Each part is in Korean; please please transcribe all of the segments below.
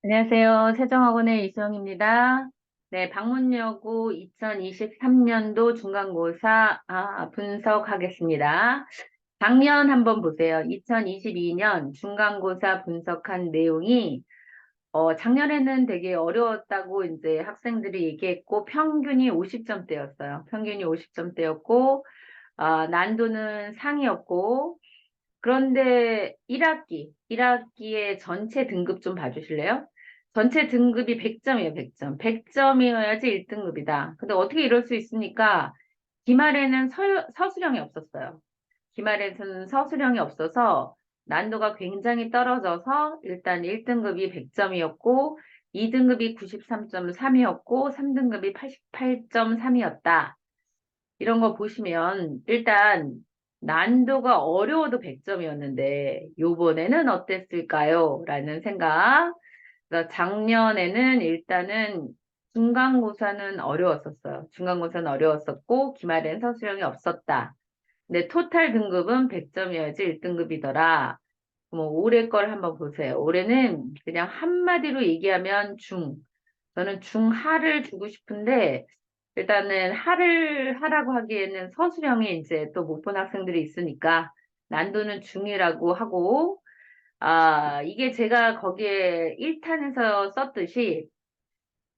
안녕하세요. 세정학원의 이수영입니다. 네, 방문여고 2023년도 중간고사 분석하겠습니다. 작년 한번 보세요. 2022년 중간고사 분석한 내용이 작년에는 되게 어려웠다고 이제 학생들이 얘기했고 평균이 50점대였어요. 평균이 50점대였고 난도는 상이었고 그런데 1학기의 전체 등급 좀 봐주실래요? 전체 등급이 100점이에요, 100점. 100점이어야지 1등급이다. 근데 어떻게 이럴 수 있습니까? 기말에는 서술형이 없었어요. 기말에는 서술형이 없어서 난도가 굉장히 떨어져서 일단 1등급이 100점이었고, 2등급이 93.3이었고, 3등급이 88.3이었다. 이런 거 보시면 일단 난도가 어려워도 100점이었는데 요번에는 어땠을까요? 라는 생각. 그래서 작년에는 일단은 중간고사는 어려웠었어요. 중간고사는 어려웠었고 기말엔 서술형이 없었다. 근데 토탈 등급은 100점이어야지 1등급이더라. 뭐 올해 걸 한번 보세요. 올해는 그냥 한마디로 얘기하면 저는 중하를 주고 싶은데 일단은 하를 하라고 하기에는 서술형이 이제 또 못 본 학생들이 있으니까 난도는 중이라고 하고 이게 제가 거기에 1탄에서 썼듯이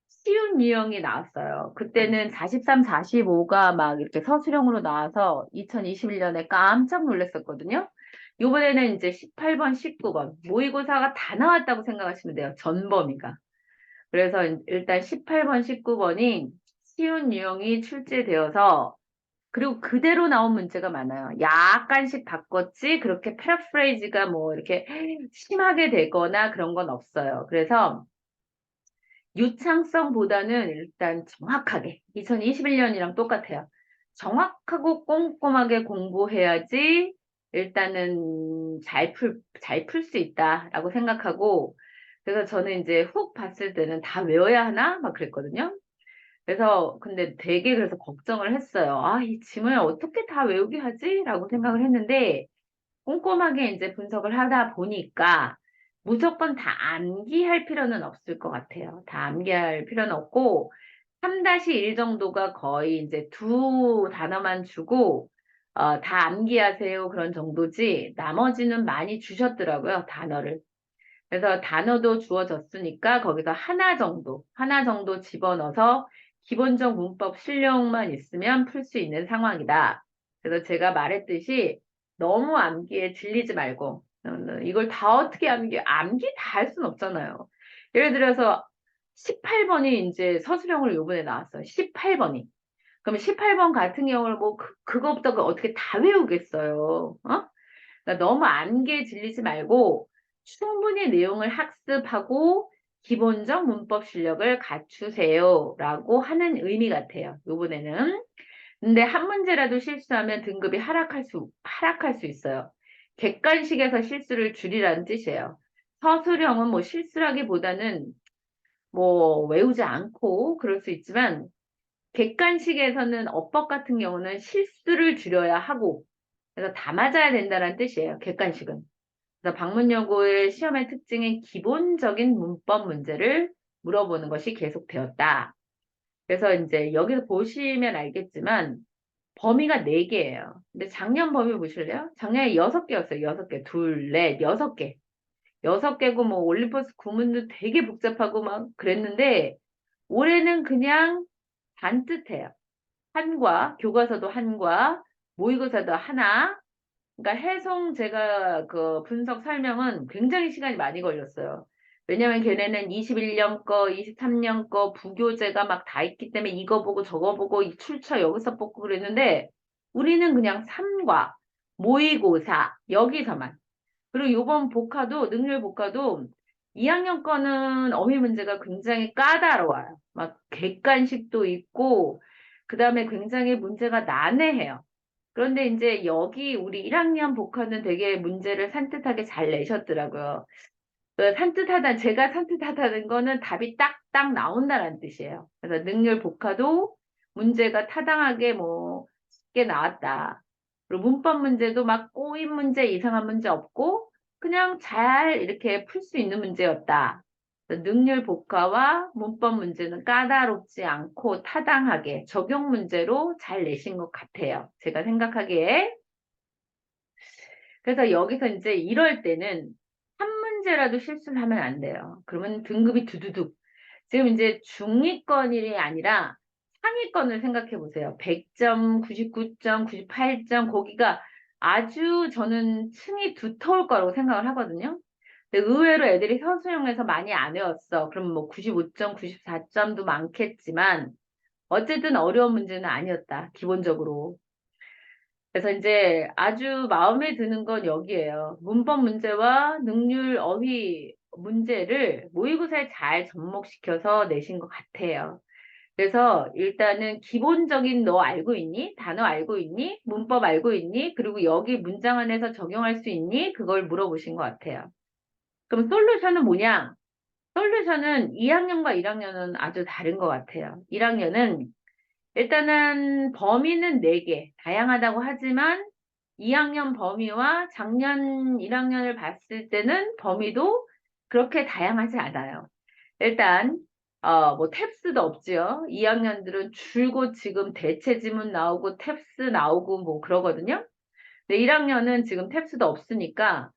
쉬운 유형이 나왔어요. 그때는 43, 45가 막 이렇게 서술형으로 나와서 2021년에 깜짝 놀랐었거든요. 이번에는 이제 18번, 19번 모의고사가 다 나왔다고 생각하시면 돼요. 전범위가. 그래서 일단 18번, 19번이 쉬운 유형이 출제되어서 그리고 그대로 나온 문제가 많아요. 약간씩 바꿨지 그렇게 패러프레이즈가 뭐 이렇게 심하게 되거나 그런 건 없어요. 그래서 유창성보다는 일단 정확하게 2021년이랑 똑같아요. 정확하고 꼼꼼하게 공부해야지 일단은 잘 풀 수 있다라고 생각하고 그래서 저는 이제 훅 봤을 때는 다 외워야 하나? 막 그랬거든요. 그래서 근데 되게 그래서 걱정을 했어요. 이 짐을 어떻게 다 외우게 하지? 라고 생각을 했는데 꼼꼼하게 이제 분석을 하다 보니까 무조건 다 암기할 필요는 없을 것 같아요. 다 암기할 필요는 없고 3-1 정도가 거의 이제 두 단어만 주고 다 암기하세요 그런 정도지 나머지는 많이 주셨더라고요. 단어를. 그래서 단어도 주어졌으니까 거기서 하나 정도 집어넣어서 기본적 문법 실력만 있으면 풀 수 있는 상황이다. 그래서 제가 말했듯이 너무 암기에 질리지 말고, 이걸 다 어떻게 암기 다 할 수는 없잖아요. 예를 들어서 18번이 이제 서술형으로 요번에 나왔어요. 18번이. 그럼 18번 같은 경우는 뭐 그거부터 어떻게 다 외우겠어요. 어? 그러니까 너무 암기에 질리지 말고 충분히 내용을 학습하고 기본적 문법 실력을 갖추세요라고 하는 의미 같아요. 요번에는. 근데 한 문제라도 실수하면 등급이 하락할 수 있어요. 객관식에서 실수를 줄이라는 뜻이에요. 서술형은 뭐 실수라기보다는 뭐 외우지 않고 그럴 수 있지만 객관식에서는 어법 같은 경우는 실수를 줄여야 하고 그래서 다 맞아야 된다는 뜻이에요. 객관식은. 그래서 방문여고의 시험의 특징은 기본적인 문법 문제를 물어보는 것이 계속되었다. 그래서 이제 여기서 보시면 알겠지만 범위가 4개예요. 근데 작년 범위 보실래요? 작년에 6개였어요. 6개. 둘, 넷, 6개. 6개고 뭐 올림포스 구문도 되게 복잡하고 막 그랬는데 올해는 그냥 반듯해요. 한과, 교과서도 한과, 모의고사도 하나, 그러니까 해송 제가 그 분석 설명은 굉장히 시간이 많이 걸렸어요. 왜냐면 걔네는 21년 거, 23년 거 부교재가 막 다 있기 때문에 이거 보고 저거 보고 이 출처 여기서 뽑고 그랬는데 우리는 그냥 3과 모의고사 여기서만 그리고 요번 복화도 능률 복화도 2학년 거는 어휘 문제가 굉장히 까다로워요. 막 객관식도 있고 그다음에 굉장히 문제가 난해해요. 그런데 이제 여기 우리 1학년 복화는 되게 문제를 산뜻하게 잘 내셨더라고요. 제가 산뜻하다는 거는 답이 딱딱 나온다는 뜻이에요. 그래서 능률 복화도 문제가 타당하게 뭐 쉽게 나왔다. 그리고 문법 문제도 막 꼬인 문제, 이상한 문제 없고 그냥 잘 이렇게 풀 수 있는 문제였다. 능률 복화와 문법 문제는 까다롭지 않고 타당하게 적용 문제로 잘 내신 것 같아요. 제가 생각하기에. 그래서 여기서 이제 이럴 때는 한 문제라도 실수를 하면 안 돼요. 그러면 등급이 두두둑. 지금 이제 중위권이 아니라 상위권을 생각해 보세요. 100점, 99점, 98점, 거기가 아주 저는 층이 두터울 거라고 생각을 하거든요. 근데 의외로 애들이 서술형에서 많이 안 외웠어. 그럼 뭐 95점, 94점도 많겠지만 어쨌든 어려운 문제는 아니었다. 기본적으로. 그래서 이제 아주 마음에 드는 건 여기에요. 문법 문제와 능률 어휘 문제를 모의고사에 잘 접목시켜서 내신 것 같아요. 그래서 일단은 기본적인 너 알고 있니? 단어 알고 있니? 문법 알고 있니? 그리고 여기 문장 안에서 적용할 수 있니? 그걸 물어보신 것 같아요. 그럼 솔루션은 뭐냐? 솔루션은 2학년과 1학년은 아주 다른 것 같아요. 1학년은 일단은 범위는 4개, 다양하다고 하지만 2학년 범위와 작년 1학년을 봤을 때는 범위도 그렇게 다양하지 않아요. 일단 뭐 탭스도 없지요. 2학년들은 줄곧 지금 대체 지문 나오고 탭스 나오고 뭐 그러거든요. 근데 1학년은 지금 탭스도 없으니까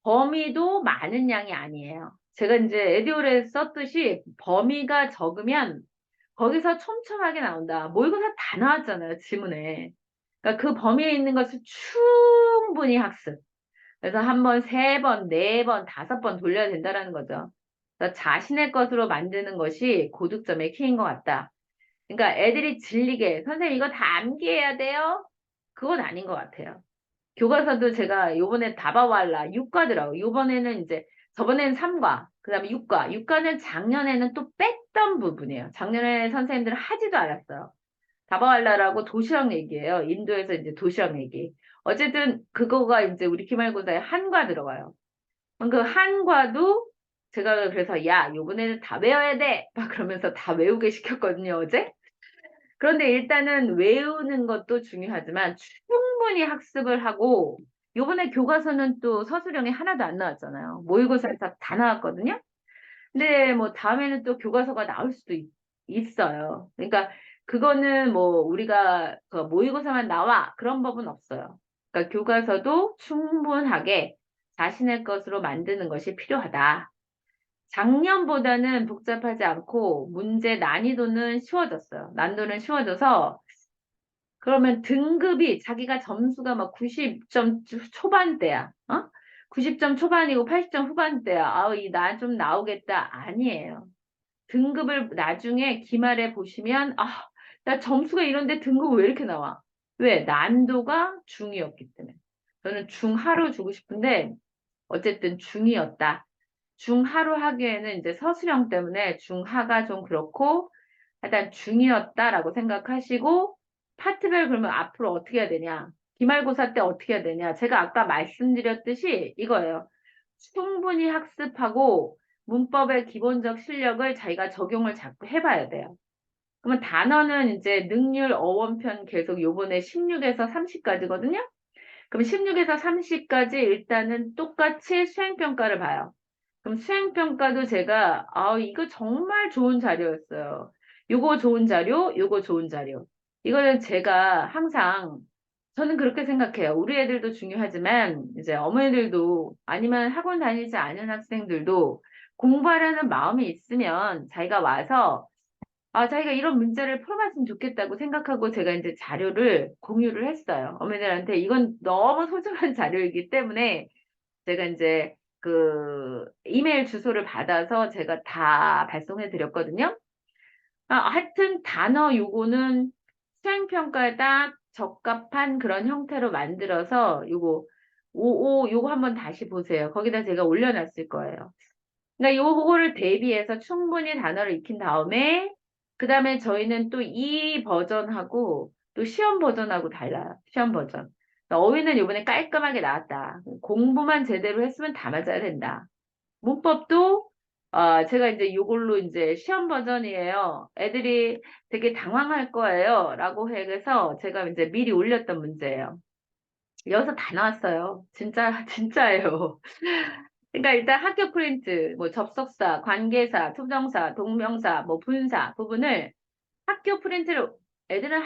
범위도 많은 양이 아니에요. 제가 이제 에듀올에 썼듯이 범위가 적으면 거기서 촘촘하게 나온다. 모의고사 다 나왔잖아요, 지문에. 그러니까 그 범위에 있는 것을 충분히 학습. 그래서 한 번, 세 번, 네 번, 다섯 번 돌려야 된다라는 거죠. 그래서 자신의 것으로 만드는 것이 고득점의 키인 것 같다. 그러니까 애들이 질리게, 선생님 이거 다 암기해야 돼요? 그건 아닌 것 같아요. 교과서도 제가 요번에 다바왈라 6과더라고. 요번에는 이제 저번에는 3과, 그다음에 6과. 6과는 작년에는 또 뺐던 부분이에요. 작년에 선생님들은 하지도 않았어요. 다바왈라라고 도시락 얘기예요. 인도에서 이제 도시락 얘기. 어쨌든 그거가 이제 우리 기말고사에 한과 들어가요. 그 한과도 제가 그래서 야, 요번에는 다 외워야 돼. 막 그러면서 다 외우게 시켰거든요, 어제. 그런데 일단은 외우는 것도 중요하지만 충분히 학습을 하고 요번에 교과서는 또 서술형이 하나도 안 나왔잖아요. 모의고사에서 다 나왔거든요. 근데 뭐 다음에는 또 교과서가 나올 수도 있어요. 그러니까 그거는 뭐 우리가 그 모의고사만 나와 그런 법은 없어요. 그러니까 교과서도 충분하게 자신의 것으로 만드는 것이 필요하다. 작년보다는 복잡하지 않고 문제 난이도는 쉬워졌어요. 난도는 쉬워져서 그러면 등급이 자기가 점수가 막 90점 초반대야. 어? 90점 초반이고 80점 후반대야. 아우, 나 좀 나오겠다. 아니에요. 등급을 나중에 기말에 보시면, 아, 나 점수가 이런데 등급 왜 이렇게 나와? 왜? 난도가 중이었기 때문에. 저는 중하로 주고 싶은데, 어쨌든 중이었다. 중하로 하기에는 이제 서술형 때문에 중하가 좀 그렇고, 일단 중이었다라고 생각하시고, 파트별 그러면 앞으로 어떻게 해야 되냐? 기말고사 때 어떻게 해야 되냐? 제가 아까 말씀드렸듯이 이거예요. 충분히 학습하고, 문법의 기본적 실력을 자기가 적용을 자꾸 해봐야 돼요. 그러면 단어는 이제 능률 어원편 계속 요번에 16에서 30까지거든요? 그럼 16에서 30까지 일단은 똑같이 수행평가를 봐요. 그럼 수행평가도 제가, 이거 정말 좋은 자료였어요. 요거 좋은 자료, 요거 좋은 자료. 이거는 제가 항상, 저는 그렇게 생각해요. 우리 애들도 중요하지만, 이제 어머니들도, 아니면 학원 다니지 않은 학생들도 공부하려는 마음이 있으면 자기가 와서, 자기가 이런 문제를 풀어봤으면 좋겠다고 생각하고 제가 이제 자료를 공유를 했어요. 어머니들한테 이건 너무 소중한 자료이기 때문에 제가 이제 그 이메일 주소를 받아서 제가 다 발송해 드렸거든요. 하여튼 단어 요거는 수행평가에 딱 적합한 그런 형태로 만들어서 요거 한번 다시 보세요. 거기다 제가 올려놨을 거예요. 그러니까 요거를 대비해서 충분히 단어를 익힌 다음에 그 다음에 저희는 또 이 버전하고 또 시험 버전하고 달라요. 시험 버전. 그러니까 어휘는 요번에 깔끔하게 나왔다. 공부만 제대로 했으면 다 맞아야 된다. 문법도 제가 이제 요걸로 이제 시험 버전이에요. 애들이 되게 당황할 거예요. 라고 해서 제가 이제 미리 올렸던 문제예요. 여기서 다 나왔어요. 진짜, 진짜예요. 그러니까 일단 학교 프린트, 뭐 접속사, 관계사, 투정사, 동명사, 뭐 분사 부분을 학교 프린트를 애들은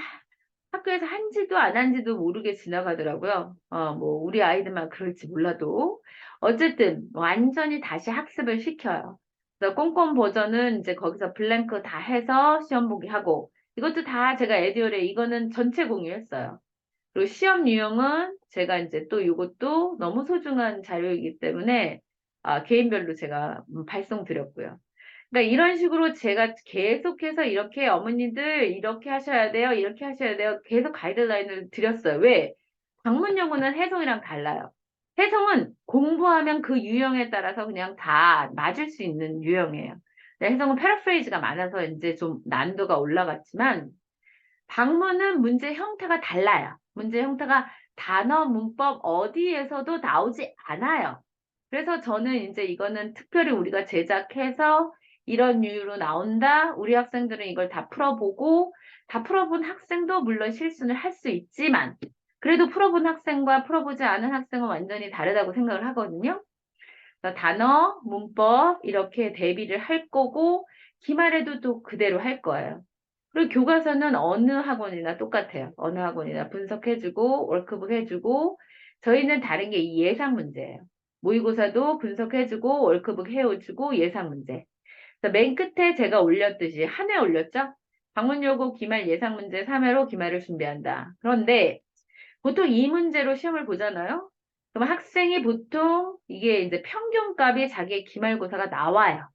학교에서 한지도 안 한지도 모르게 지나가더라고요. 뭐 우리 아이들만 그럴지 몰라도 어쨌든 완전히 다시 학습을 시켜요. 그래서 꼼꼼 버전은 이제 거기서 블랭크 다 해서 시험 보기 하고 이것도 다 제가 에듀얼에 이거는 전체 공유했어요. 그리고 시험 유형은 제가 이제 또 이것도 너무 소중한 자료이기 때문에 개인별로 제가 발송 드렸고요. 그러니까 이런 식으로 제가 계속해서 이렇게 어머니들 이렇게 하셔야 돼요. 이렇게 하셔야 돼요. 계속 가이드라인을 드렸어요. 왜? 방문용어는 해송이랑 달라요. 해송은 공부하면 그 유형에 따라서 그냥 다 맞을 수 있는 유형이에요. 근데 해송은 패러프레이즈가 많아서 이제 좀 난도가 올라갔지만 방문은 문제 형태가 달라요. 문제 형태가 단어, 문법 어디에서도 나오지 않아요. 그래서 저는 이제 이거는 특별히 우리가 제작해서 이런 이유로 나온다. 우리 학생들은 이걸 다 풀어보고 다 풀어본 학생도 물론 실수는 할 수 있지만 그래도 풀어본 학생과 풀어보지 않은 학생은 완전히 다르다고 생각을 하거든요. 그래서 단어, 문법 이렇게 대비를 할 거고 기말에도 또 그대로 할 거예요. 그리고 교과서는 어느 학원이나 똑같아요. 어느 학원이나 분석해주고 월크북 해주고 저희는 다른 게 이 예상 문제예요. 모의고사도 분석해주고 월크북 해주고 예상 문제. 그래서 맨 끝에 제가 올렸듯이 한 회 올렸죠? 방문요구 기말 예상 문제 3회로 기말을 준비한다. 그런데 보통 이 문제로 시험을 보잖아요. 그럼 학생이 보통 이게 이제 평균값이 자기의 기말고사가 나와요.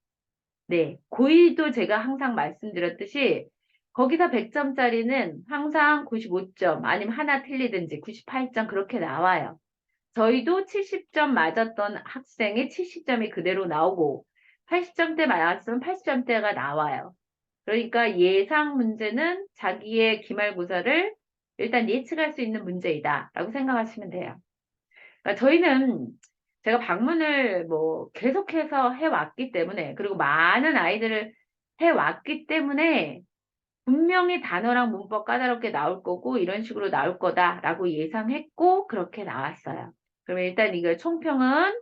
네. 고1도 제가 항상 말씀드렸듯이 거기서 100점짜리는 항상 95점 아니면 하나 틀리든지 98점 그렇게 나와요. 저희도 70점 맞았던 학생이 70점이 그대로 나오고 80점대 맞았으면 80점대가 나와요. 그러니까 예상 문제는 자기의 기말고사를 일단 예측할 수 있는 문제이다라고 생각하시면 돼요. 그러니까 저희는 제가 방문을 뭐 계속해서 해왔기 때문에 그리고 많은 아이들을 해왔기 때문에 분명히 단어랑 문법 까다롭게 나올 거고 이런 식으로 나올 거다라고 예상했고 그렇게 나왔어요. 그러면 일단 이거 총평은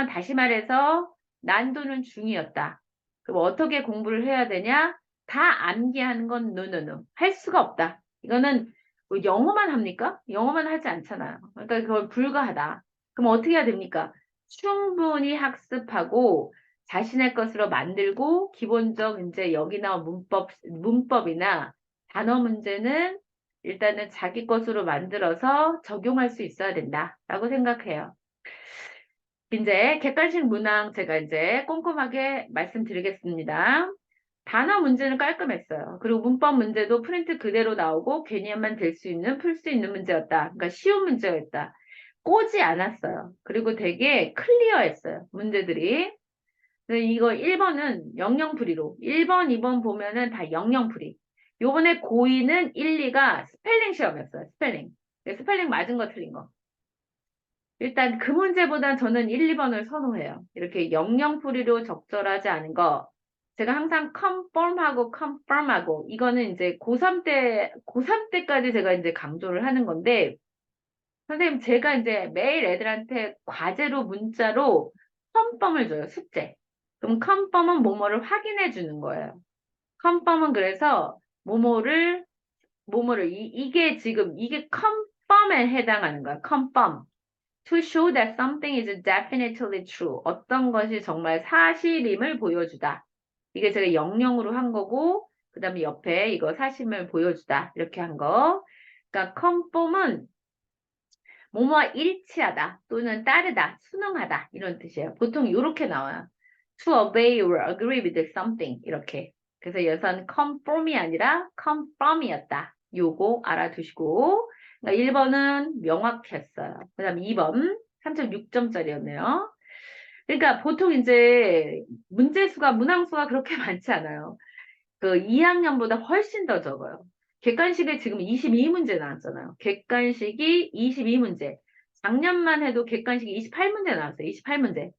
다시 말해서 난도는 중이었다. 그럼 어떻게 공부를 해야 되냐? 다 암기하는 건 노노노. 할 수가 없다. 이거는 뭐 영어만 합니까? 영어만 하지 않잖아요. 그러니까 그걸 불가하다. 그럼 어떻게 해야 됩니까? 충분히 학습하고 자신의 것으로 만들고 기본적 이제 여기 나온 문법이나 단어 문제는 일단은 자기 것으로 만들어서 적용할 수 있어야 된다라고 생각해요. 이제 객관식 문항 제가 이제 꼼꼼하게 말씀드리겠습니다. 단어 문제는 깔끔했어요. 그리고 문법 문제도 프린트 그대로 나오고 개념만 될 수 있는, 풀 수 있는 문제였다. 그러니까 쉬운 문제였다. 꼬지 않았어요. 그리고 되게 클리어했어요. 문제들이. 근데 이거 1번은 영영풀이로. 1번, 2번 보면은 다 영영풀이. 요번에 고2는 1, 2가 스펠링 시험이었어요. 스펠링. 스펠링 맞은 거 틀린 거. 일단 그 문제보다 저는 1, 2번을 선호해요. 이렇게 영영풀이로 적절하지 않은 거. 제가 항상 confirm하고 이거는 이제 고3 때까지 제가 이제 강조를 하는 건데, 선생님 제가 이제 매일 애들한테 과제로 문자로 컨펌을 줘요. 숙제. 그럼 컨펌은 뭐뭐를 확인해 주는 거예요. 컨펌은 그래서 뭐뭐를 이게 지금 이게 컨펌에 해당하는 거야. 컨펌. To show that something is definitely true. 어떤 것이 정말 사실임을 보여주다. 이게 제가 영영으로 한 거고, 그 다음에 옆에 이거 사실임을 보여주다. 이렇게 한 거. 그러니까 컨펌은 뭐뭐와 일치하다 또는 따르다, 순응하다 이런 뜻이에요. 보통 이렇게 나와요. To obey or agree with something 이렇게. 그래서 여기서는 conform이 아니라 confirm이었다. 요거 알아두시고 그러니까 1번은 명확했어요. 그 다음 2번 3.6점짜리였네요. 그러니까 보통 이제 문항수가 그렇게 많지 않아요. 그 2학년보다 훨씬 더 적어요. 객관식에 지금 22문제 나왔잖아요. 객관식이 22문제. 작년만 해도 객관식이 28문제 나왔어요. 28문제.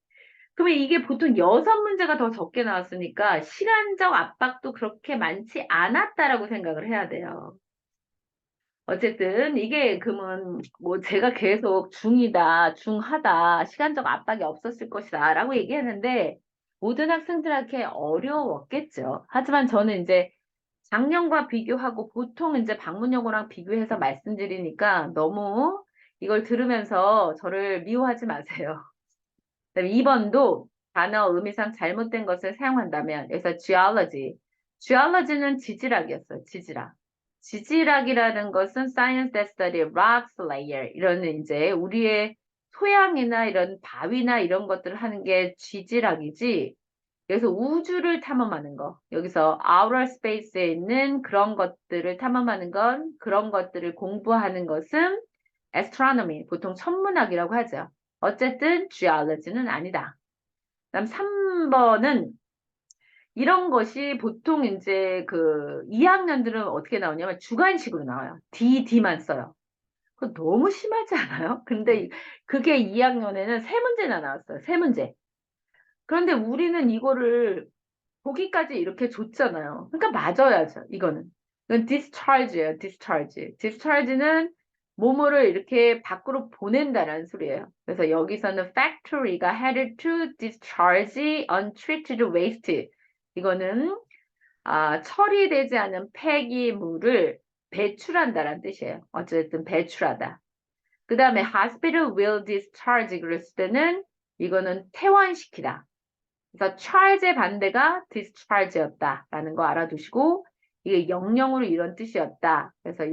그러면 이게 보통 6문제가 더 적게 나왔으니까 시간적 압박도 그렇게 많지 않았다라고 생각을 해야 돼요. 어쨌든 이게 그러면 뭐 제가 계속 중이다, 중하다, 시간적 압박이 없었을 것이다 라고 얘기했는데 모든 학생들한테 어려웠겠죠. 하지만 저는 이제 작년과 비교하고 보통 이제 방문여고랑 비교해서 말씀드리니까 너무 이걸 들으면서 저를 미워하지 마세요. 그다음에 2번도 단어 의미상 잘못된 것을 사용한다면 여기서 geology. geology는 지질학이었어요. 지질학. 지질학이라는 것은 science that study rocks layer 이런 이제 우리의 토양이나 이런 바위나 이런 것들을 하는 게 지질학이지. 그래서 우주를 탐험하는 거. 여기서 outer space에 있는 그런 것들을 탐험하는 건 그런 것들을 공부하는 것은 astronomy, 보통 천문학이라고 하죠. 어쨌든 geology는 아니다. 그다음 3번은 이런 것이 보통 이제 그 2학년들은 어떻게 나오냐면 주관식으로 나와요. D만 써요. 그거 너무 심하지 않아요? 근데 그게 2학년에는 세 문제나 나왔어요. 세 문제. 그런데 우리는 이거를 보기까지 이렇게 줬잖아요. 그러니까 맞아야죠. 이거는. 이건 discharge예요. discharge. discharge는 뭐뭐를 이렇게 밖으로 보낸다는 소리예요. 그래서 여기서는 factory가 headed to discharge untreated waste. 이거는 처리되지 않은 폐기물을 배출한다는 뜻이에요. 어쨌든 배출하다. 그 다음에 hospital will discharge 그랬을 때는 이거는 퇴원시키다. 그래서 charge의 반대가 discharge였다라는 거 알아두시고 이게 영영으로 이런 뜻이었다. 그래서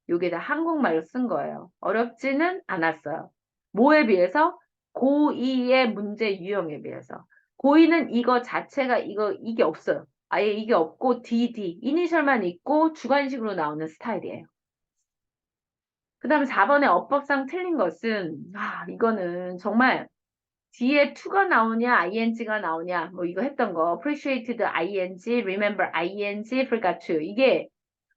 여기다 한국말로 쓴 거예요. 어렵지는 않았어요. 뭐에 비해서? 고2의 문제 유형에 비해서. 고2는 이거 자체가 이게 없어요. 아예 이게 없고 이니셜만 있고 주관식으로 나오는 스타일이에요. 그 다음에 4번에 어법상 틀린 것은 이거는 정말 뒤에 to가 나오냐, ing가 나오냐, 뭐 이거 했던 거, appreciated ing, remember ing, forgot to. 이게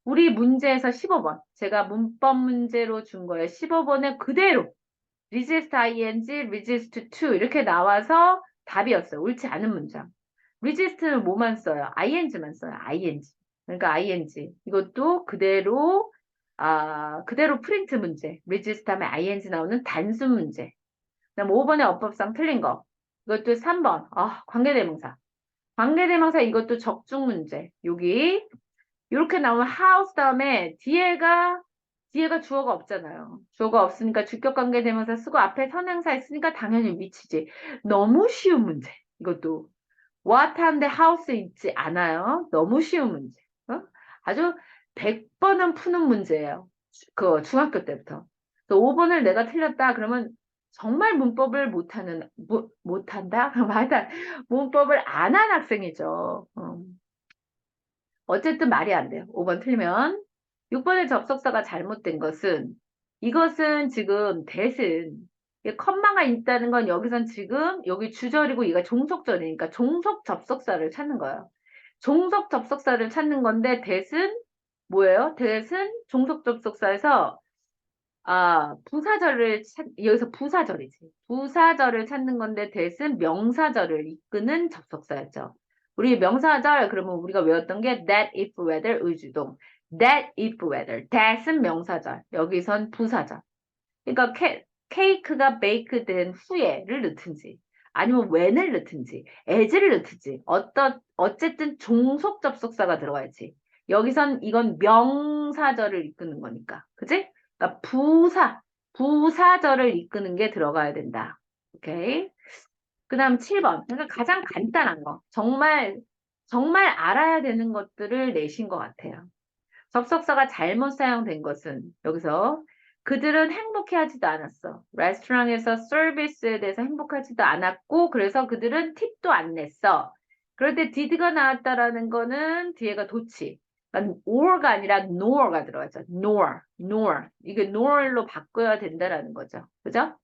우리 문제에서 15번. 제가 문법 문제로 준 거예요. 15번에 그대로 resist ing, resist to 이렇게 나와서 답이었어요. 옳지 않은 문장. resist는 뭐만 써요? ing만 써요. ing. 그러니까 ing. 이것도 그대로 프린트 문제. resist 하면 ing 나오는 단순 문제. 그다음 5번의 어법상 틀린 거. 이것도 3번. 관계대명사. 관계대명사 이것도 적중 문제. 여기 이렇게 나오면 house 다음에 뒤에가 주어가 없잖아요. 주어가 없으니까 주격 관계대명사 쓰고 앞에 선행사 있으니까 당연히 위치지. 너무 쉬운 문제. 이것도 what 하는데 house 있지 않아요. 너무 쉬운 문제. 아주 100번은 푸는 문제예요. 그 중학교 때부터. 5번을 내가 틀렸다 그러면 정말 문법을 못한다? 그럼 하여튼 문법을 안 한 학생이죠. 어쨌든 말이 안 돼요. 5번 틀리면. 6번의 접속사가 잘못된 것은 이것은 지금 대신 컴마가 있다는 건 여기선 지금 여기 주절이고 이가 종속절이니까 종속 접속사를 찾는 거예요. 종속 접속사를 찾는 건데 대신 뭐예요? 대신 종속 접속사에서 여기서 부사절이지. 부사절을 찾는 건데 대신 명사절을 이끄는 접속사였죠. 우리 명사절 그러면 우리가 외웠던 게 that, if, whether, 의주동. that, if, whether. that은 명사절. 여기선 부사절. 그러니까 케이크가 베이크 된 후에를 넣든지 아니면 when을 넣든지 as를 넣든지 어쨌든 종속 접속사가 들어가야지. 여기선 이건 명사절을 이끄는 거니까. 그지? 그러니까 부사절을 이끄는 게 들어가야 된다. 오케이. 그 다음 7번. 그러니까 가장 간단한 거. 정말 알아야 되는 것들을 내신 것 같아요. 접속사가 잘못 사용된 것은 여기서 그들은 행복해하지도 않았어. 레스토랑에서 서비스에 대해서 행복하지도 않았고 그래서 그들은 팁도 안 냈어. 그럴 때 did가 나왔다라는 거는 뒤에가 도치. 그러니까 or가 아니라 nor가 들어가죠. nor. 이게 nor로 바꿔야 된다라는 거죠. 그죠?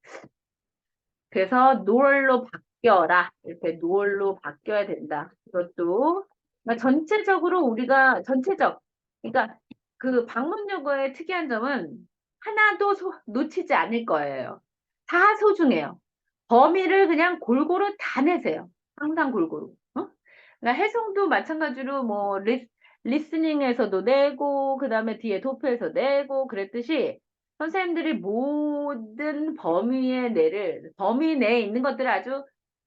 그래서 nor로 바뀌어라. 이렇게 nor로 바뀌어야 된다. 이것도 그러니까 그러니까 그 방문요거의 특이한 점은 하나도 놓치지 않을 거예요. 다 소중해요. 범위를 그냥 골고루 다 내세요. 항상 골고루. 그러니까 해송도 마찬가지로 뭐 리스닝에서도 내고 그 다음에 뒤에 도표에서 내고 그랬듯이 선생님들이 모든 범위 내에 있는 것들을 아주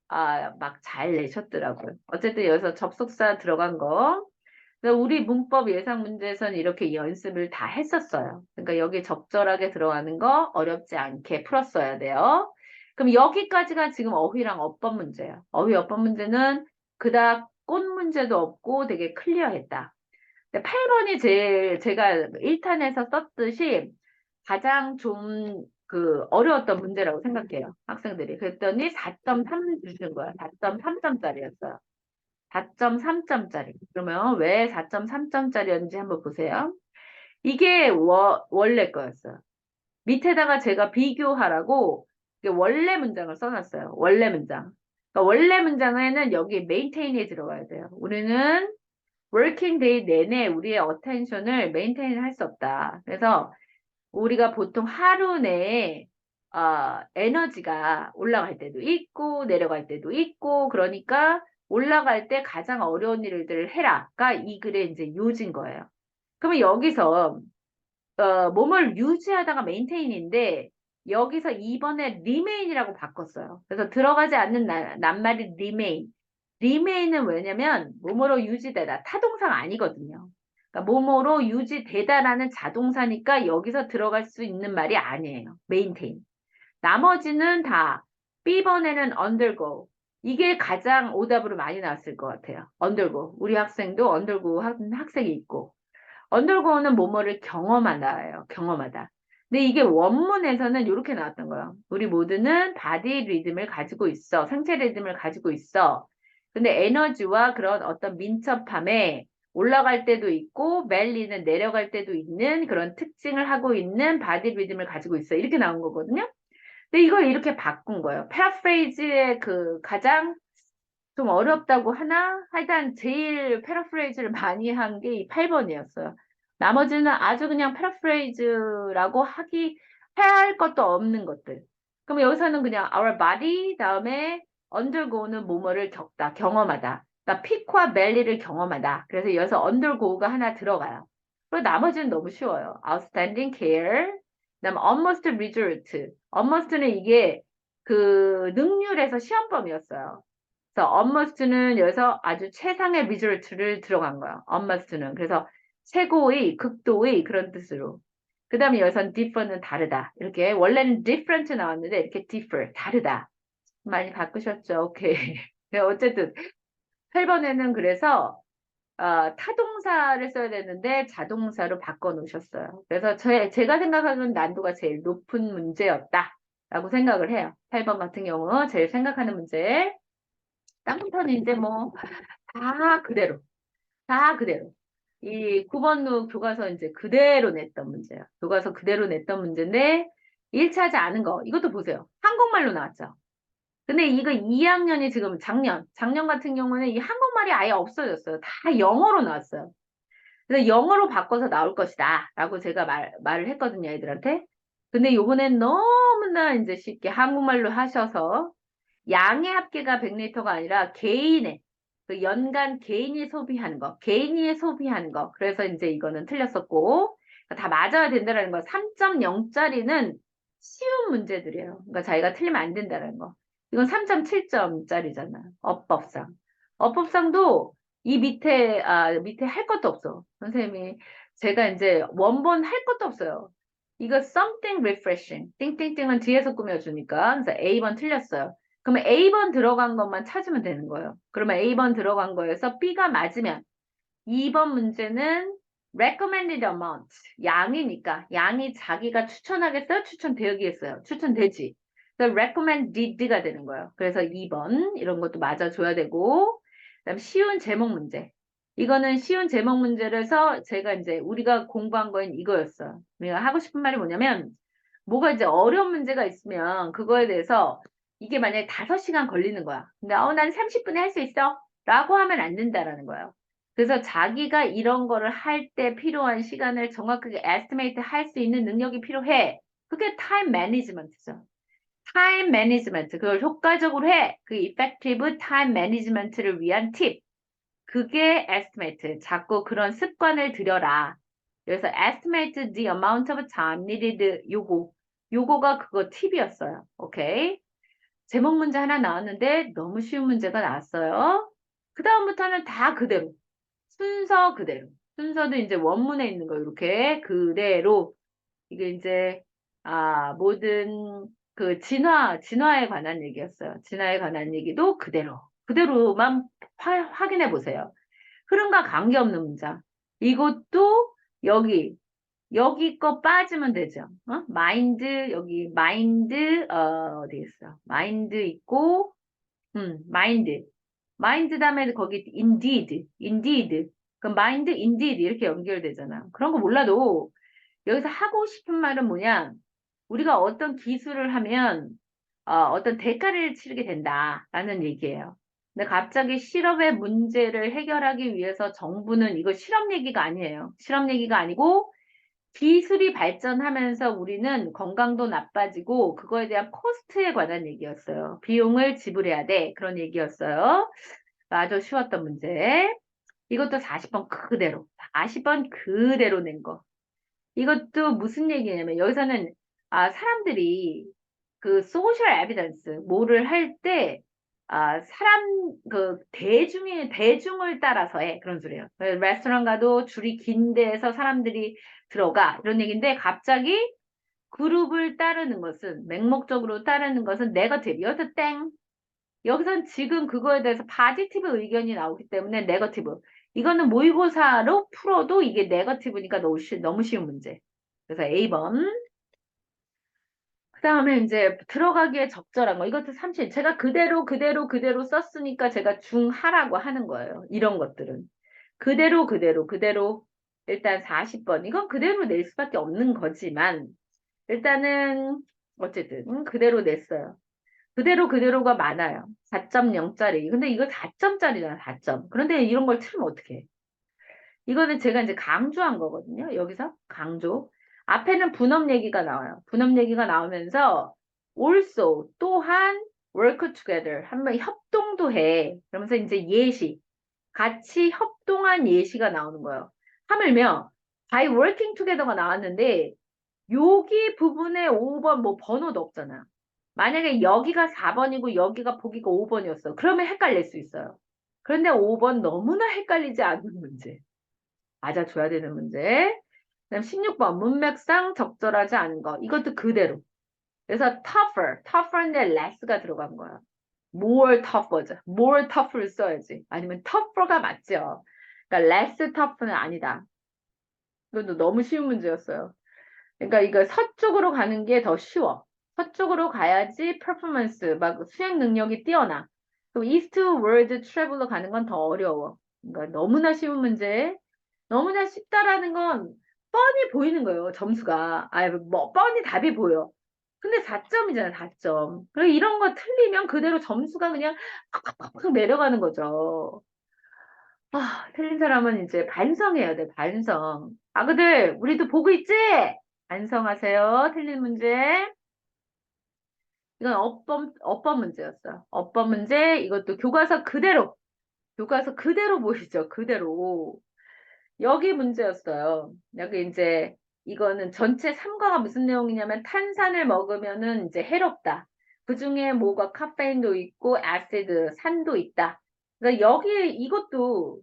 막 잘 내셨더라고요. 어쨌든 여기서 접속사 들어간 거. 그래서 우리 문법 예상 문제에서는 이렇게 연습을 다 했었어요. 그러니까 여기 적절하게 들어가는 거 어렵지 않게 풀었어야 돼요. 그럼 여기까지가 지금 어휘랑 어법 문제예요. 어휘 어법 문제는 그닥 꽃 문제도 없고 되게 클리어했다. 8번이 제가 1탄에서 썼듯이 가장 좀 어려웠던 문제라고 생각해요. 학생들이. 그랬더니 4.3 주신 거야. 4.3점짜리였어요. 4.3점짜리. 그러면 왜 4.3점짜리였는지 한번 보세요. 이게 원래 거였어요. 밑에다가 제가 비교하라고 이게 원래 문장을 써놨어요. 원래 문장. 그러니까 원래 문장에는 여기 maintain이 들어가야 돼요. 우리는 working day 내내 우리의 attention을 maintain 할 수 없다. 그래서 우리가 보통 하루 내에 에너지가 올라갈 때도 있고 내려갈 때도 있고 그러니까 올라갈 때 가장 어려운 일들을 해라가 이 글의 이제 요지인 거예요. 그러면 여기서 몸을 유지하다가 메인테인인데 여기서 2번에 remain이라고 바꿨어요. 그래서 들어가지 않는 낱말이 remain. remain은 왜냐면 몸으로 유지되다. 타동사가 아니거든요. 그러니까 몸으로 유지되다라는 자동사니까 여기서 들어갈 수 있는 말이 아니에요. maintain. 나머지는 다 B번에는 undergo. 이게 가장 오답으로 많이 나왔을 것 같아요. undergo. 우리 학생도 undergo 하는 학생이 있고. 언더고는 뭐뭐를 경험하다예요. 경험하다. 근데 이게 원문에서는 이렇게 나왔던 거예요. 우리 모두는 바디 리듬을 가지고 있어. 생체 리듬을 가지고 있어. 근데 에너지와 그런 어떤 민첩함에 올라갈 때도 있고 멜리는 내려갈 때도 있는 그런 특징을 하고 있는 바디 리듬을 가지고 있어. 이렇게 나온 거거든요. 근데 이걸 이렇게 바꾼 거예요. 패러프레이즈의 가장 좀 어렵다고 하나? 하여간 제일 패러프레이즈를 많이 한 게 이 8번이었어요. 나머지는 아주 그냥 패러프레이즈라고 해야 할 것도 없는 것들. 그럼 여기서는 그냥 our body 다음에 undergo는 뭐뭐를 겪다, 경험하다. 그러니까 피크와 멜리를 경험하다. 그래서 여기서 undergo가 하나 들어가요. 그리고 나머지는 너무 쉬워요. outstanding care, 그다음 almost result. almost는 이게 능률에서 시험범이었어요. 그래서 almost는 여기서 아주 최상의 result를 들어간 거야. almost는. 그래서 최고의, 극도의 그런 뜻으로. 그 다음에 여기서는 differ는 다르다. 이렇게 원래는 different 나왔는데 이렇게 differ, 다르다. 많이 바꾸셨죠? 오케이. 네, 어쨌든 8번에는 그래서 타동사를 써야 되는데 자동사로 바꿔 놓으셨어요. 그래서 제가 생각하는 난도가 제일 높은 문제였다라고 생각을 해요. 8번 같은 경우 제일 생각하는 문제. 다음부터는 이제 뭐 다 그대로, 다 그대로. 이 9번로 교과서 이제 그대로 냈던 문제예요. 교과서 그대로 냈던 문제인데 1차하지 않은 거 이것도 보세요. 한국말로 나왔죠. 근데 이거 2학년이 지금 작년 같은 경우는 이 한국말이 아예 없어졌어요. 다 영어로 나왔어요. 그래서 영어로 바꿔서 나올 것이다 라고 제가 말을 했거든요, 애들한테. 근데 요번엔 너무나 이제 쉽게 한국말로 하셔서 양의 합계가 100리터가 아니라 개인의 연간 개인이 소비하는 거, 개인이 소비하는 거. 그래서 이제 이거는 틀렸었고 다 맞아야 된다는 거. 3.0짜리는 쉬운 문제들이에요. 그러니까 자기가 틀리면 안 된다는 거. 이건 3.7점짜리잖아. 어법상. 어법상도 이 밑에 할 것도 없어. 선생님이 제가 이제 원본 할 것도 없어요. 이거 something refreshing. 띵띵띵은 뒤에서 꾸며주니까. 그래서 A번 틀렸어요. 그러면 A번 들어간 것만 찾으면 되는 거예요. 그러면 A번 들어간 거에서 B가 맞으면 2번 문제는 recommended amount. 양이니까. 양이 자기가 추천하겠어요? 추천되겠어요? 추천되지. 그래서 recommended가 되는 거예요. 그래서 2번 이런 것도 맞아줘야 되고 그다음 쉬운 제목 문제. 이거는 쉬운 제목 문제라서 제가 이제 우리가 공부한 건 이거였어요. 우리가 하고 싶은 말이 뭐냐면 뭐가 이제 어려운 문제가 있으면 그거에 대해서 이게 만약에 5시간 걸리는 거야. 근데 난 30분에 할 수 있어. 라고 하면 안 된다라는 거예요. 그래서 자기가 이런 거를 할 때 필요한 시간을 정확하게 estimate 할 수 있는 능력이 필요해. 그게 time management죠. time management. 그걸 효과적으로 해. 그 effective time management를 위한 팁. 그게 estimate. 자꾸 그런 습관을 들여라. 그래서 estimate the amount of time needed. 요거가 그거 팁이었어요. 오케이. 제목 문제 하나 나왔는데 너무 쉬운 문제가 나왔어요. 그 다음부터는 다 그대로. 순서 그대로. 순서도 이제 원문에 있는 거 이렇게 그대로. 이게 이제 모든 그 진화에 관한 얘기였어요. 진화에 관한 얘기도 그대로만 확인해 보세요. 흐름과 관계없는 문장. 이것도 여기 거 빠지면 되죠. 마인드, 여기 마인드, 어디 있어? 마인드 있고, 마인드. 마인드 다음에 거기 indeed. 그럼 마인드, indeed 이렇게 연결되잖아. 그런 거 몰라도 여기서 하고 싶은 말은 뭐냐? 우리가 어떤 기술을 하면 어떤 대가를 치르게 된다라는 얘기예요. 근데 갑자기 실업의 문제를 해결하기 위해서 정부는 이거 실업 얘기가 아니에요. 실업 얘기가 아니고 기술이 발전하면서 우리는 건강도 나빠지고 그거에 대한 코스트에 관한 얘기였어요. 비용을 지불해야 돼. 그런 얘기였어요. 아주 쉬웠던 문제. 이것도 40번 그대로. 40번 그대로 낸 거. 이것도 무슨 얘기냐면 여기서는 사람들이 그 소셜 에비던스 뭐를 할 때 사람 그 대중을 따라서 해 그런 소리예요. 레스토랑 가도 줄이 긴 데에서 사람들이 들어가 이런 얘기인데 갑자기 그룹을 따르는 것은 맹목적으로 따르는 것은 네거티브. 여기서 땡. 여기선 지금 그거에 대해서 파지티브 의견이 나오기 때문에 네거티브. 이거는 모의고사로 풀어도 이게 네거티브니까 너무 쉬운 문제. 그래서 A번. 그 다음에 이제 들어가기에 적절한 거. 이것도 30. 제가 그대로 썼으니까 제가 중하라고 하는 거예요. 이런 것들은. 그대로. 일단 40번. 이건 그대로 낼 수밖에 없는 거지만, 일단은, 어쨌든, 그대로 냈어요. 그대로가 많아요. 4.0짜리. 근데 이거 4점짜리잖아, 4점. 그런데 이런 걸 틀면 어떡해. 이거는 제가 이제 강조한 거거든요. 여기서 강조. 앞에는 분업 얘기가 나와요. 분업 얘기가 나오면서 also 또한 work together 한번 협동도 해. 그러면서 이제 예시 같이 협동한 예시가 나오는 거예요. 하물며 by working together가 나왔는데 여기 부분에 5번 뭐 번호도 없잖아. 만약에 여기가 4번이고 여기가 보기가 5번이었어. 그러면 헷갈릴 수 있어요. 그런데 5번 너무나 헷갈리지 않는 문제. 맞아줘야 되는 문제. 그다음 16번 문맥상 적절하지 않은 거. 이것도 그대로. 그래서 tougher인데 less가 들어간 거야. more tougher죠. more tough를 써야지. 아니면 tougher가 맞죠. 그러니까 less tough는 아니다. 이것도 너무 쉬운 문제였어요. 그러니까 이거 서쪽으로 가는 게 더 쉬워. 서쪽으로 가야지 퍼포먼스, 막 수행 능력이 뛰어나. 그럼 eastward travel로 가는 건 더 어려워. 그러니까 너무나 쉬운 문제. 너무나 쉽다라는 건 뻔히 보이는 거예요. 점수가. 뭐 뻔히 답이 보여. 근데 4점이잖아, 4점. 그리고 이런 거 틀리면 그대로 점수가 그냥 팍팍팍 내려가는 거죠. 틀린 사람은 이제 반성해야 돼, 반성. 아그들, 우리도 보고 있지? 반성하세요. 틀린 문제. 이건 어법 문제였어. 어법 문제, 이것도 교과서 그대로 보이죠, 그대로. 여기 문제였어요. 여기 이제 이거는 전체 3과가 무슨 내용이냐면 탄산을 먹으면은 이제 해롭다. 그 중에 뭐가 카페인도 있고 아시드, 산도 있다. 그러니까 여기 이것도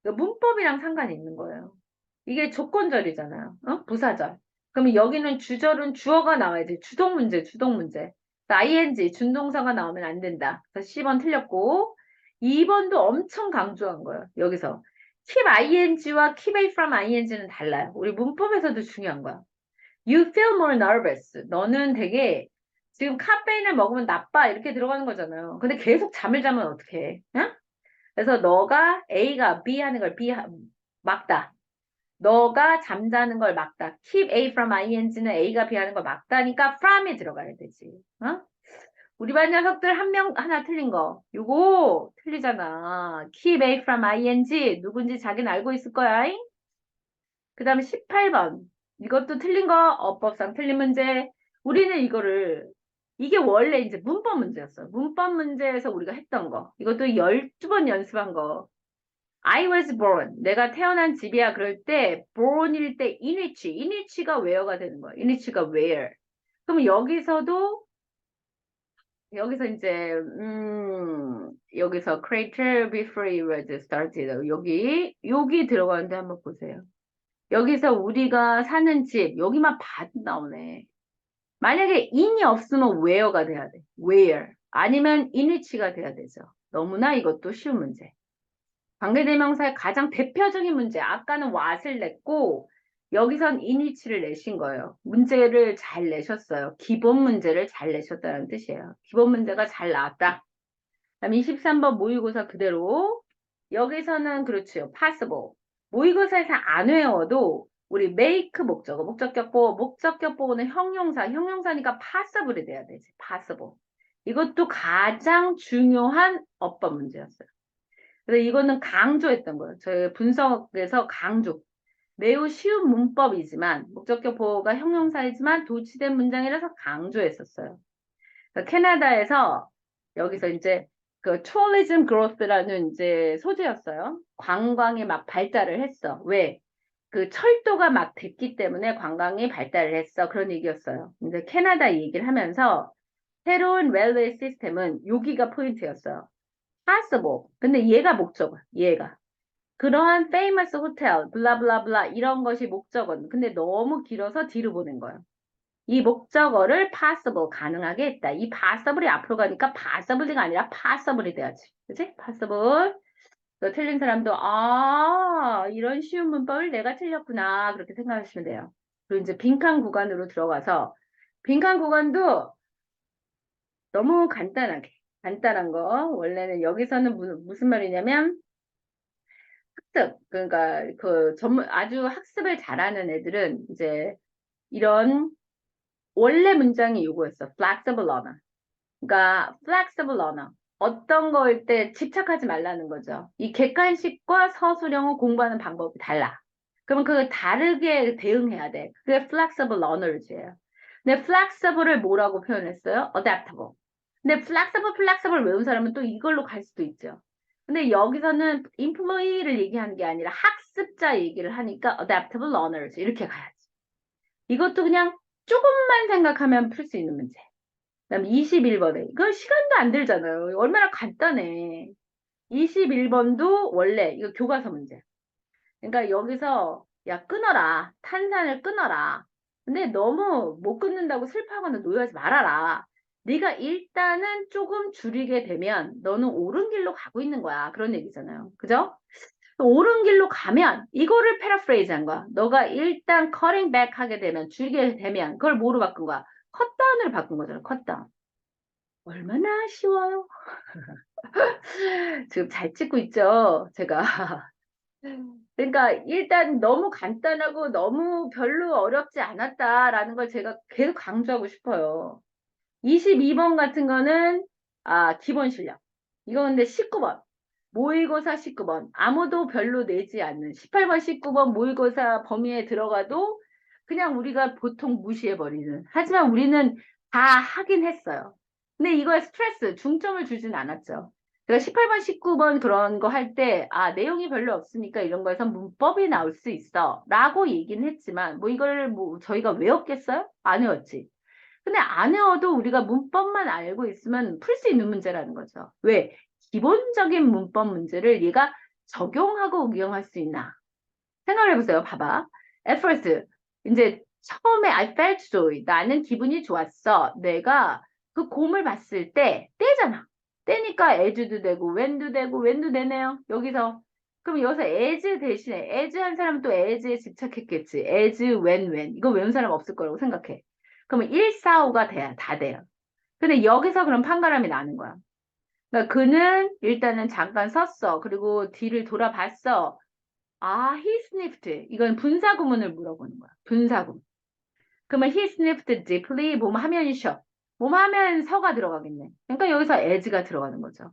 문법이랑 상관이 있는 거예요. 이게 조건절이잖아요. 부사절. 그러면 여기는 주절은 주어가 나와야지. 주동 문제. ing, 준동사가 나오면 안 된다. 그래서 10번 틀렸고, 2번도 엄청 강조한 거예요. 여기서. keep ing와 keep away from ing는 달라요. 우리 문법에서도 중요한 거야. You feel more nervous. 너는 되게 지금 카페인을 먹으면 나빠. 이렇게 들어가는 거잖아요. 근데 계속 잠을 자면 어떡해. 응? 그래서 너가 A가 B 하는 걸 막다. 너가 잠자는 걸 막다. Keep A from ing는 A가 B 하는 걸 막다니까 from이 들어가야 되지. 우리 반 녀석들 하나 틀린 거. 요거 틀리잖아. Keep A from ing 누군지 자기는 알고 있을 거야. 그 다음에 18번. 이것도 틀린 거. 어법상 틀린 문제. 우리는 이게 원래 이제 문법 문제였어. 문법 문제에서 우리가 했던 거. 이것도 12번 연습한 거. I was born. 내가 태어난 집이야. 그럴 때 born일 때 in which가 where가 되는 거야. in which가 where. 그럼 여기서 이제 여기서 crater before it was started. 여기 들어가는데 한번 보세요. 여기서 우리가 사는 집 여기만 봐도 나오네. 만약에 in이 없으면 where가 돼야 돼. where. 아니면 in which가 돼야 되죠. 너무나 이것도 쉬운 문제. 관계대명사의 가장 대표적인 문제. 아까는 what을 냈고 여기선 in which를 내신 거예요. 문제를 잘 내셨어요. 기본 문제를 잘 내셨다는 뜻이에요. 기본 문제가 잘 나왔다. 그다음 23번 모의고사 그대로. 여기서는 그렇죠. possible. 모의고사에서 안 외워도 우리 make 목적어, 목적격보는 형용사니까 possible이 돼야 되지. possible. 이것도 가장 중요한 어법 문제였어요. 그래서 이거는 강조했던 거예요. 저희 분석에서 강조. 매우 쉬운 문법이지만 목적격 보호가 형용사이지만 도치된 문장이라서 강조했었어요. 그러니까 캐나다에서 여기서 이제 그 tourism growth라는 이제 소재였어요. 관광이 막 발달을 했어. 왜? 그 철도가 막 됐기 때문에 관광이 발달을 했어. 그런 얘기였어요. 이제 캐나다 얘기를 하면서 새로운 렐웨이 시스템은 여기가 포인트였어요. possible. 근데 얘가 목적어. 얘가. 그러한 famous hotel, 블라블라블라 이런 것이 목적어는. 근데 너무 길어서 뒤로 보낸 거예요. 이 목적어를 possible 가능하게 했다. 이 possible이 앞으로 가니까 possible이가 아니라 possible이 돼야지. 그치? possible. 틀린 사람도 이런 쉬운 문법을 내가 틀렸구나. 그렇게 생각하시면 돼요. 그리고 이제 빈칸 구간으로 들어가서 빈칸 구간도 너무 간단한 거. 원래는 여기서는 무슨 말이냐면 학습. 그러니까 아주 학습을 잘하는 애들은 이제 이런 원래 문장이 요거였어. flexible learner. 그러니까 flexible learner. 어떤 거일 때 집착하지 말라는 거죠. 이 객관식과 서술형은 공부하는 방법이 달라. 그러면 그 다르게 대응해야 돼. 그게 flexible learners예요. 근데 flexible을 뭐라고 표현했어요? adaptable. 근데 flexible 외운 사람은 또 이걸로 갈 수도 있죠. 근데 여기서는 employee를 얘기하는 게 아니라 학습자 얘기를 하니까 adaptable learners 이렇게 가야지. 이것도 그냥 조금만 생각하면 풀 수 있는 문제. 그다음 21번에 이거 시간도 안 들잖아요. 얼마나 간단해. 21번도 원래 이거 교과서 문제. 그러니까 여기서 야 끊어라. 탄산을 끊어라. 근데 너무 못 끊는다고 슬퍼하거나 노여하지 말아라. 네가 일단은 조금 줄이게 되면 너는 옳은 길로 가고 있는 거야. 그런 얘기잖아요. 그죠? 옳은 길로 가면 이거를 패러프레이즈한 거야. 너가 일단 cutting back 하게 되면 줄이게 되면 그걸 뭐로 바꾼 거야? 컷다운을 바꾼 거잖아. 컷다운. 얼마나 쉬워요. 지금 잘 찍고 있죠. 제가. 그러니까 일단 너무 간단하고 너무 별로 어렵지 않았다라는 걸 제가 계속 강조하고 싶어요. 22번 같은 거는 기본 실력. 이거 근데 19번. 모의고사 19번. 아무도 별로 내지 않는 18번, 19번 모의고사 범위에 들어가도 그냥 우리가 보통 무시해버리는. 하지만 우리는 다 하긴 했어요. 근데 이거에 스트레스, 중점을 주진 않았죠. 그러니까 18번, 19번 그런 거 할 때, 내용이 별로 없으니까 이런 거에서 문법이 나올 수 있어. 라고 얘기는 했지만, 이걸 저희가 외웠겠어요? 안 외웠지. 근데 안 외워도 우리가 문법만 알고 있으면 풀 수 있는 문제라는 거죠. 왜? 기본적인 문법 문제를 얘가 적용하고 응용할 수 있나? 생각을 해보세요. 봐봐. At first, 이제 처음에 I felt joy. 나는 기분이 좋았어. 내가 그 곰을 봤을 때잖아. 때니까 as도 되고 when도 되고 when도 되네요. 여기서. 그럼 여기서 as 대신에 as 한 사람은 또 as에 집착했겠지. as, when. 이거 외운 사람 없을 거라고 생각해. 그러면 1, 4, 5가 다 돼요. 근데 여기서 그럼 판가름이 나는 거야. 그러니까 그는 일단은 잠깐 섰어. 그리고 뒤를 돌아봤어. he sniffed. 이건 분사구문을 물어보는 거야. 분사구문. 그러면 he sniffed deeply. 뭐뭐 하면 쉬어. 뭐뭐 하면 서가 들어가겠네. 그러니까 여기서 as가 들어가는 거죠.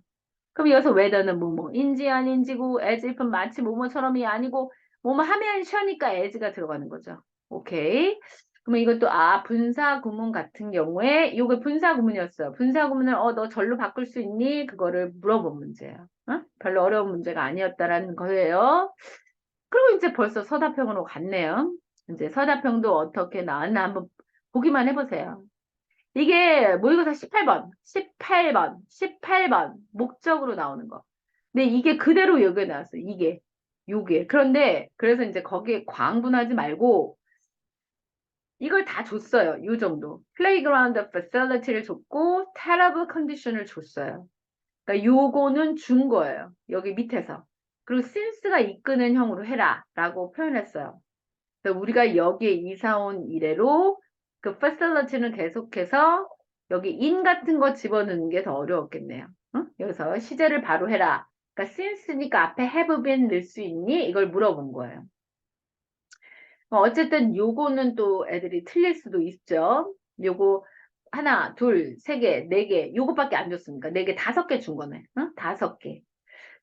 그럼 여기서 whether는 뭐뭐인지 아닌지고 as if은 마치 뭐뭐처럼이 아니고 뭐뭐 하면 쉬니까 as가 들어가는 거죠. 오케이. 그러면 이것도 분사구문 같은 경우에 요게 분사구문이었어요. 분사구문을 너 절로 바꿀 수 있니? 그거를 물어본 문제예요. 어? 별로 어려운 문제가 아니었다라는 거예요. 그리고 이제 벌써 서답형으로 갔네요. 이제 서답형도 어떻게 나왔나 한번 보기만 해보세요. 이게 모의고사 18번, 18번, 18번 목적으로 나오는 거. 근데 이게 그대로 여기에 나왔어요. 요게. 그런데 그래서 이제 거기에 광분하지 말고 이걸 다 줬어요. 요 정도. 플레이그라운드 facility를 줬고 terrible condition을 줬어요. 그러니까 요거는 준 거예요. 여기 밑에서. 그리고 since가 이끄는 형으로 해라 라고 표현했어요. 그래서 우리가 여기에 이사 온 이래로 그 facility는 계속해서 여기 in 같은 거 집어넣는 게 더 어려웠겠네요. 응? 여기서 시제를 바로 해라. 그러니까 since니까 앞에 have been 넣을 수 있니? 이걸 물어본 거예요. 어쨌든 요거는 또 애들이 틀릴 수도 있죠. 요거 하나, 둘, 세 개, 네 개, 요거밖에 안 줬습니까? 네 개, 다섯 개 준 거네. 응? 다섯 개.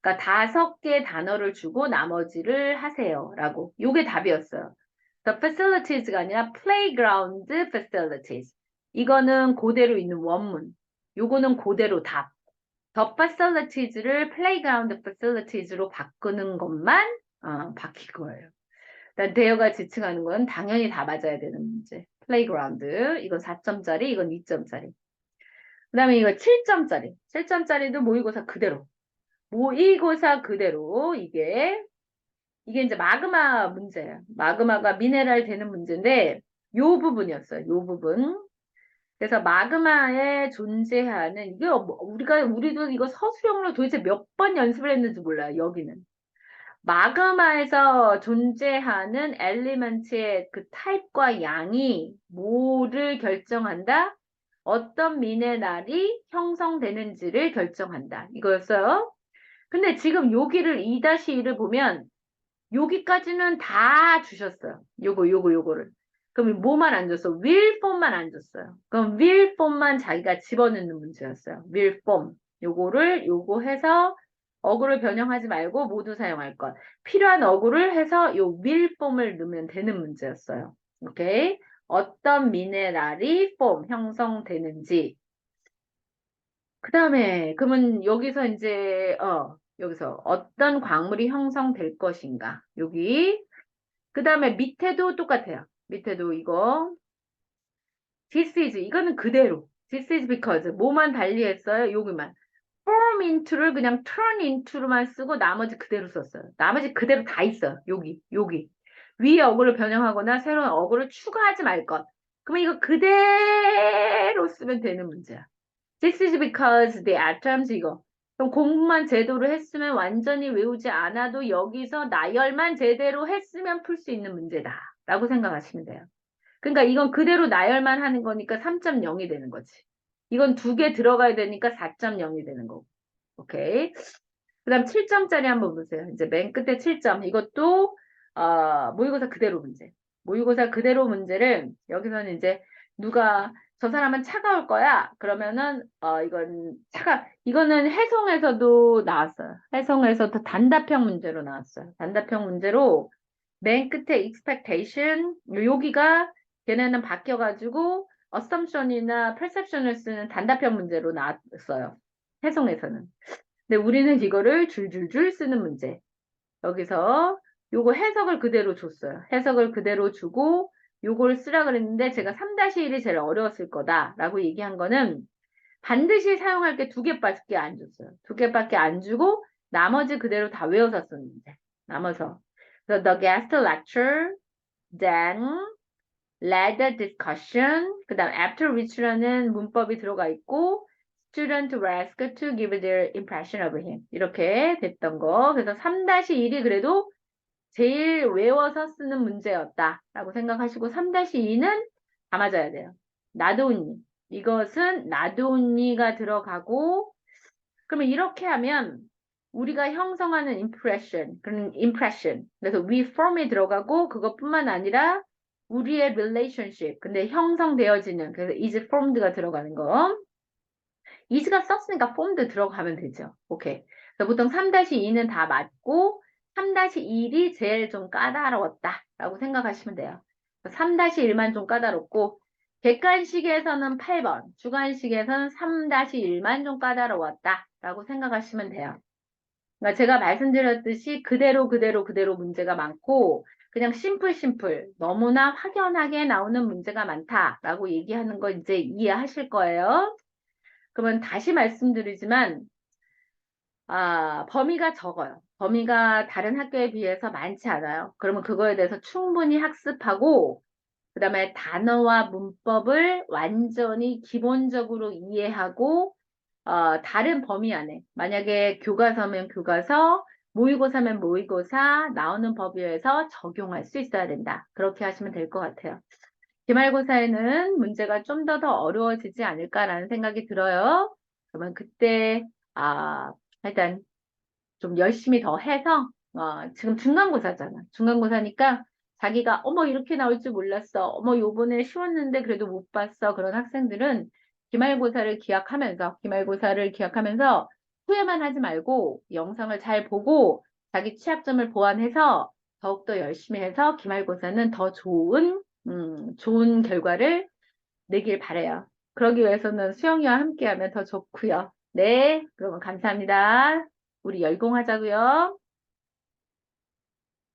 그러니까 다섯 개 단어를 주고 나머지를 하세요. 라고. 요게 답이었어요. The facilities가 아니라 playground facilities. 이거는 그대로 있는 원문. 요거는 그대로 답. The facilities를 playground facilities로 바꾸는 것만 바뀐 거예요. 일단 대여가 지칭하는 건 당연히 다 맞아야 되는 문제. 플레이그라운드. 이건 4점짜리, 이건 2점짜리. 그 다음에 이거 7점짜리. 7점짜리도 모의고사 그대로. 모의고사 그대로 이게 이제 마그마 문제예요. 마그마가 미네랄 되는 문제인데 요 부분이었어요. 요 부분. 그래서 마그마에 존재하는 이게 우리도 이거 서술형으로 도대체 몇 번 연습을 했는지 몰라요. 여기는. 마그마에서 존재하는 엘리먼트의 그 타입과 양이 뭐를 결정한다? 어떤 미네랄이 형성되는지를 결정한다. 이거였어요. 근데 지금 여기를 2-1을 보면 여기까지는 다 주셨어요. 요거를. 그럼 뭐만 안 줬어? will form만 안 줬어요. 그럼 will form만 자기가 집어넣는 문제였어요. will form. 요거 해서 어구를 변형하지 말고 모두 사용할 것. 필요한 어구를 해서 요 will form을 넣으면 되는 문제였어요. 오케이? 어떤 미네랄이 form 형성되는지. 그 다음에 그러면 여기서 이제 여기서 어떤 광물이 형성될 것인가. 여기. 그 다음에 밑에도 똑같아요. 밑에도 이거. This is. 이거는 그대로. This is because. 뭐만 달리했어요? 여기만. form into를 그냥 turn into로만 쓰고 나머지 그대로 썼어요. 나머지 그대로 다 있어요. 여기. 위에 어구를 변형하거나 새로운 어구를 추가하지 말 것. 그러면 이거 그대로 쓰면 되는 문제야. This is because the atoms 이거. 그럼 공부만 제대로 했으면 완전히 외우지 않아도 여기서 나열만 제대로 했으면 풀 수 있는 문제다. 라고 생각하시면 돼요. 그러니까 이건 그대로 나열만 하는 거니까 3.0이 되는 거지. 이건 두 개 들어가야 되니까 4.0이 되는 거고. 오케이. 그 다음 7점짜리 한번 보세요. 이제 맨 끝에 7점. 이것도, 모의고사 그대로 문제. 모의고사 그대로 문제를 여기서는 이제 누가 저 사람은 차가울 거야. 그러면은, 이거는 해송에서도 나왔어요. 해송에서도 단답형 문제로 나왔어요. 단답형 문제로 맨 끝에 expectation, 여기가 걔네는 바뀌어가지고 assumption이나 perception을 쓰는 단답형 문제로 나왔어요. 해송에서는. 근데 우리는 이거를 줄줄줄 쓰는 문제. 여기서 요거 해석을 그대로 줬어요. 해석을 그대로 주고 요걸 쓰라 그랬는데 제가 3-1이 제일 어려웠을 거다라고 얘기한 거는 반드시 사용할 게 두 개밖에 안 줬어요. 두 개밖에 안 주고 나머지 그대로 다 외워서 썼는데. 남아서. 그래서 the guest lecture, then led the discussion, 그 다음 after which라는 문법이 들어가 있고 student were asked to give their impression of him. 이렇게 됐던 거. 그래서 3-1이 그래도 제일 외워서 쓰는 문제였다 라고 생각하시고 3-2는 다 맞아야 돼요. 나도운니. 이것은 나도운니가 들어가고 그러면 이렇게 하면 우리가 형성하는 그런 impression. 그래서 we form이 들어가고 그것뿐만 아니라 우리의 relationship. 근데 형성되어지는 그래서 is formed가 들어가는 거. is가 썼으니까 formed 들어가면 되죠. 오케이. 그래서 보통 3-2는 다 맞고 3-1이 제일 좀 까다로웠다라고 생각하시면 돼요. 3-1만 좀 까다롭고 객관식에서는 8번, 주관식에서는 3-1만 좀 까다로웠다라고 생각하시면 돼요. 그러니까 제가 말씀드렸듯이 그대로 문제가 많고 그냥 심플 너무나 확연하게 나오는 문제가 많다라고 얘기하는 거 이제 이해하실 거예요. 그러면 다시 말씀드리지만 범위가 적어요. 범위가 다른 학교에 비해서 많지 않아요. 그러면 그거에 대해서 충분히 학습하고 그다음에 단어와 문법을 완전히 기본적으로 이해하고 다른 범위 안에 만약에 교과서면 교과서, 모의고사면 모의고사 나오는 범위에서 적용할 수 있어야 된다. 그렇게 하시면 될 것 같아요. 기말고사에는 문제가 좀 더 어려워지지 않을까라는 생각이 들어요. 그러면 그때 일단 좀 열심히 더 해서 지금 중간고사잖아. 중간고사니까 자기가 어머 이렇게 나올 줄 몰랐어. 어머 요번에 쉬웠는데 그래도 못 봤어. 그런 학생들은 기말고사를 기약하면서 후회만 하지 말고 영상을 잘 보고 자기 취약점을 보완해서 더욱더 열심히 해서 기말고사는 더 좋은 결과를 내길 바래요. 그러기 위해서는 수영이와 함께하면 더 좋고요. 네, 그러면 감사합니다. 우리 열공하자고요.